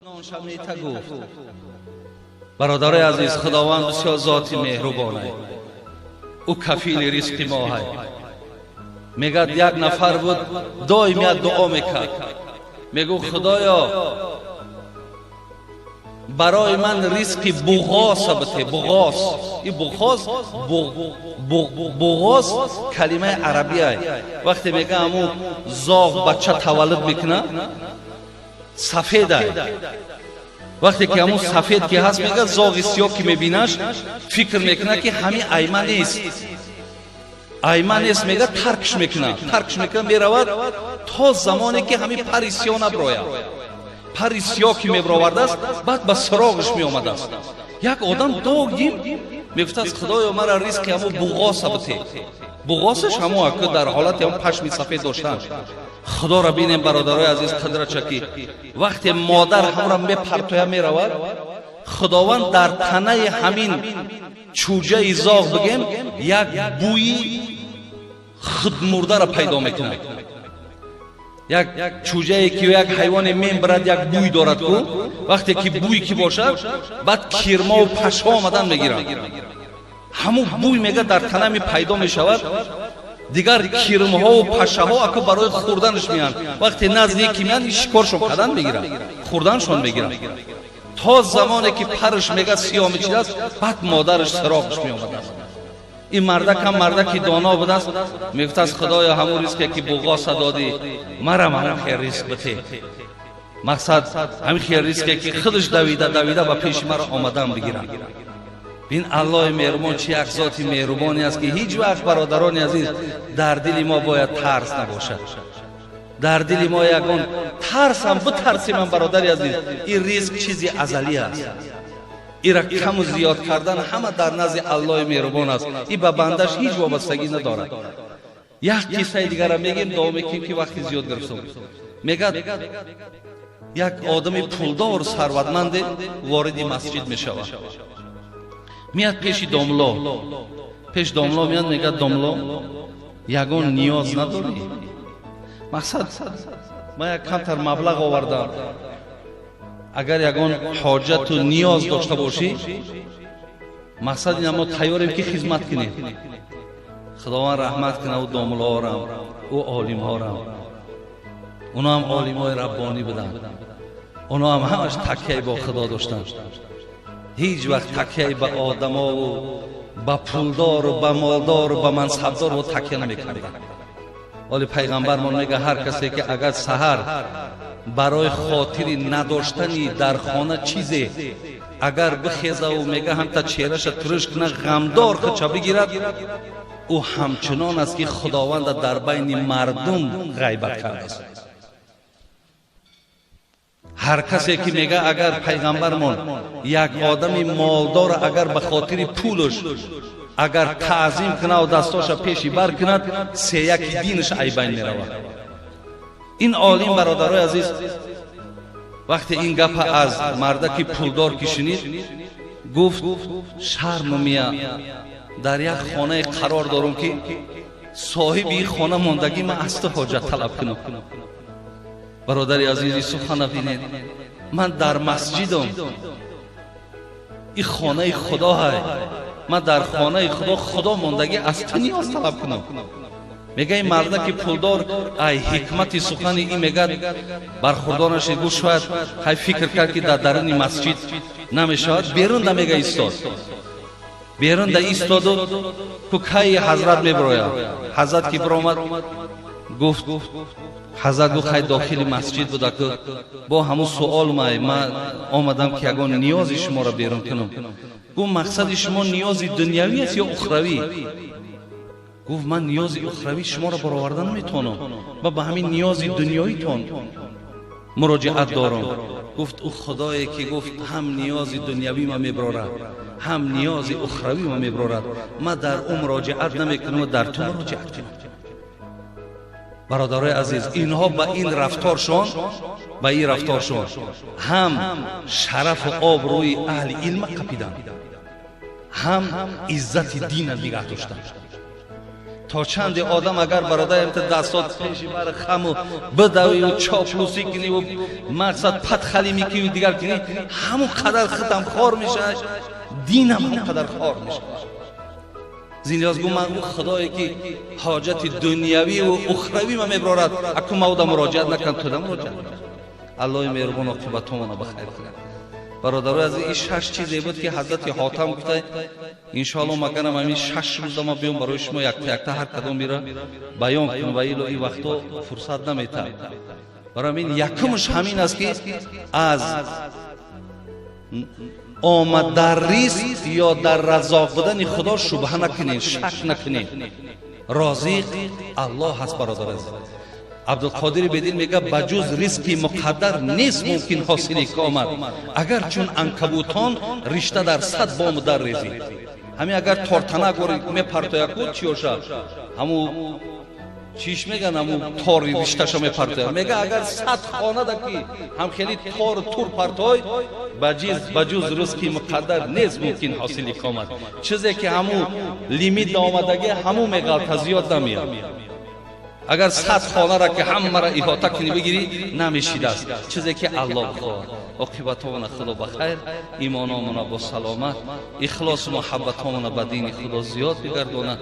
شمیتا گفت برادر عزیز خداوند بسیار ذات مهربان است، او کفیل رزق ما است. میگه یک نفر بود دائما دعا میکرد، میگو خدایا برای من رزق بغاس بده. بغاس، این بغاس کلمه عربی است. وقتی میگه همون زاغ بچه تولد میکنه سفید است. وقتی که همون سفید که هست میگه زاغ سیاه که میبینش فکر میکنه که همین ایمن نیست، ایمن نیست، میگه ترکش میکنه میرود تا زمانی که همین پر سیاه نبراید. پر سیاه که میبراورده است بعد به سراغش میآمده است. یک آدم داغیم میگفت از خدایا مرا رزق همون بغاس بده. بغاسش همون که در حالت همون پشم سفید داشتن. خدا را بینیم برادرای عزیز قدرت چکی، وقتی مادر همرا میپرتویه میرود خداوند در تنه همین چوجه زاغ بگیم یک بوی خودمرده را پیدا میکنه. یک چوجه که یک حیوان میبرد یک بوی دارد کو، وقتی که بوی که باشد بعد کیرما و پشها آمدن میگیرن، همون بوی میگه در تنه می پیدا میشود. دیگر کیرمها و پشها اکو برای خوردنش میان، وقتی نزدیک میان شکارشون کردن میگیرن، خوردنشون میگیرن تا زمانی که پرش میگه سیاه میشده است بعد مادرش سراغش میآمده است. این مردک هم مردکی دانا بوده است، میگفت از خدایا همون رزقی که بغاس دادی مرا خیر رزق بده. مقصد همین خیر رزقی که خودش دویده به پیش مرا آمدن بگیرن. این الله مهربان چه یک ذات مهربانی است که هیچ وقت برادران عزیز در دل ما باید ترس نباشد. در دل ما یگان ترس هم بترسیم برادر عزیز، این رزق چیزی ازلی است. این را کم و زیاد کردن همه در نزد الله مهربان است. این به بندش هیچ وابستگی ندارد. یک قصه دیگر را میگیم دوام که وقتی زیاد گرفتم. میگه یک آدم پولدار ثروتمند وارد مسجد میشود، میاد پیش داملا میاد میگه داملا یگان نیاز نداری؟ مقصد من یک کمتر مبلغ آوردم، اگر یگان حاجت و نیاز داشته باشی مقصد این ما تیاریم که خدمت کنیم. خداوند رحمت کنه او داملا ها را او عالم ها را، اونا هم عالم های ربانی بدن، اونا هم همش تکیه با خدا داشتن، هیچ وقت تکیه به آدم ها و به پولدار و به مالدار و به منصبدار و تکیه نمی کردن. ولی پیغمبر من میگه هر کسی که اگر سحر برای خاطر نداشتنی در خانه چیزی اگر بخیزه و میگه هم تا چهرش ترش کنه غمدار خودشا بگیرد، او همچنان است که خداوند در بین مردم غیبت کرده است. هر کسی که میگه اگر پیغمبرمون یک آدم مالدار اگر به خاطر پولش اگر تعظیم کنه و دستاش پیشی بر کند سه یک دینش عیبین میرود. این عالم برادرای عزیز وقتی این گپ از مردکی پولدار که شنید گفت شرم میاد در یک خانه قرار دارم که صاحب این خانه ماندگی من از تو حاجت طلب کنم. برادر عزیزی سخن بینید، من در مسجدم، این خانه خدا ہے، من در خانه خدا ماندگی از تو نیاز طلب کنم. میگه این مرده که پولدار ای حکمت سخن این میگه برخوردارش گوش شاید های فکر کرد که در درون مسجد نمیشود، بیرون نمیگه ایستاد، بیرون ده ایستاد و که حضرت میبراید. حضرت که برآمد گفت حضرت گفت خیلی داخل مسجد بوده که با همون سوال من آمدم که یگان نیاز شما را بیرون کنم. گفت مقصد شما نیاز دنیوی است یا اخروی؟ گفت من نیاز اخروی شما را برآوردن میتونم و به همین نیاز دنیایی تون مراجعت دارم. گفت او خدایی که گفت هم نیاز دنیوی ما میبرارد هم نیاز اخروی ما میبرارد، من در اون مراجعت نمیکنم و در تو مراجعت کنم. برادرای عزیز اینها با این رفتارشون هم شرف و آبروی اهل علم قپیدن، هم عزت دین نگه داشتن. تا چند آدم اگر برادرت دستات پیشی بر خمو بدوی و چاپلوسی کنی و مقصد پت خلی میکنی و دیگر کنی، همون قدر ختم خار میشه، دین همون قدر خار میشه. زینیاز گو من خدایی که حاجت دنیاوی و اخروی ما میبرارد اکو مودا مراجعت نکن، تو دا مراجعت نکن. الله مهربان عاقبتمون بخیر کنه. برادرو، از این 6 چیزی بود که حضرت حاتم گفته ان شاء الله مگرم همین 6 روز ما بیام برای شما یک تا هر کدوم میره بیان کنم و این وقتا فرصت نمیته. برای همین یکمش همین است که از آمد در رزق یا در رزاق بودن خدا شبهه نکنین، شک نکنین. رازق الله هست برادر عزیز. عبدالقادر بدین میگه بجز رزق مقدر نیست ممکن حاصل کامت، اگر چون عنکبوتان رشته در 100 بام در ریزی. همین اگر تورتنک میپرتویا کو چیوشا همو چیش میگن همو تور رشتهشو میپرتویا، میگه اگر 100 خانه دکی هم خیلی تور پرتوی بجز رزق مقدر نیست ممکن حاصل کامت. چیزی که همو لیمیت آمدگی همو میگه زیاد نمیاد. اگر 100 خانه را که همه را احاطه کنی بگیری نمیشیده است. چیزی که الله خواهد. عاقبتمون خدا بخیر، ایمانمون با سلامت، اخلاص و محبتمون به دین خدا زیاد بگردونه.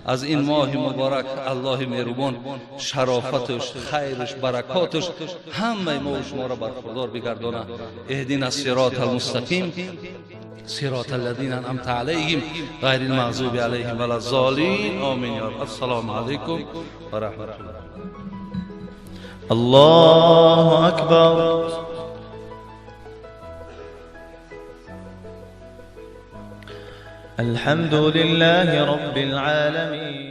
از این ماه مبارک الله مهربان شرافتش، خیرش، برکاتش همه ما و شما را برخوردار بگردونه. اهدنا الصراط المستقیم صراط الذين انعمت عليهم غير المغضوب عليهم ولا الضالين آمين يا رب. السلام عليكم ورحمة الله. الله أكبر. الحمد لله رب العالمين.